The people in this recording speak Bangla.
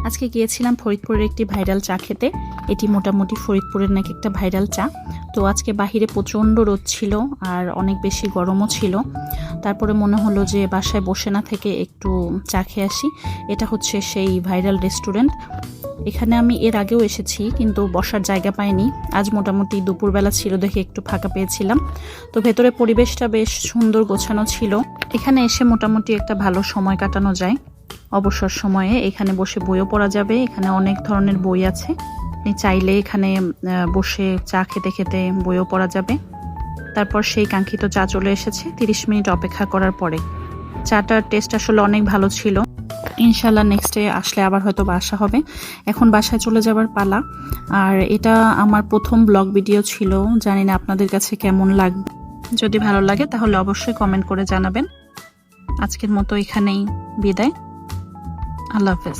আজকে গিয়েছিলাম ফরিদপুরের একটি ভাইরাল চা খেতে। এটি মোটামুটি ফরিদপুরের নাকি একটা ভাইরাল চা। তো আজকে বাহিরে প্রচণ্ড রোদ ছিল আর অনেক বেশি গরমও ছিল। তারপরে মনে হলো যে বাসায় বসে না থেকে একটু চা খেয়ে আসি। এটা হচ্ছে সেই ভাইরাল রেস্টুরেন্ট। এখানে আমি এর আগেও এসেছি, কিন্তু বসার জায়গা পাইনি। আজ মোটামুটি দুপুরবেলা ছিল দেখে একটু ফাঁকা পেয়েছিলাম। তো ভেতরে পরিবেশটা বেশ সুন্দর গোছানো ছিল। এখানে এসে মোটামুটি একটা ভালো সময় কাটানো যায়। অবসর সময়ে এখানে বসে বইও পড়া যাবে। এখানে অনেক ধরনের বই আছে, আপনি চাইলে এখানে বসে চা খেতে খেতে বইও পড়া যাবে। তারপর সেই কাঙ্ক্ষিত চা চলে এসেছে 30 মিনিট অপেক্ষা করার পরে। চাটার টেস্ট আসলে অনেক ভালো ছিল। ইনশাল্লাহ নেক্সটে আসলে আবার হয়তো আসা হবে। এখন বাসায় চলে যাবার পালা। আর এটা আমার প্রথম ব্লগ ভিডিও ছিল, জানি না আপনাদের কাছে কেমন লাগবে। যদি ভালো লাগে তাহলে অবশ্যই কমেন্ট করে জানাবেন। আজকের মতো এখানেই বিদায়। আল্লাহ হাফেজ।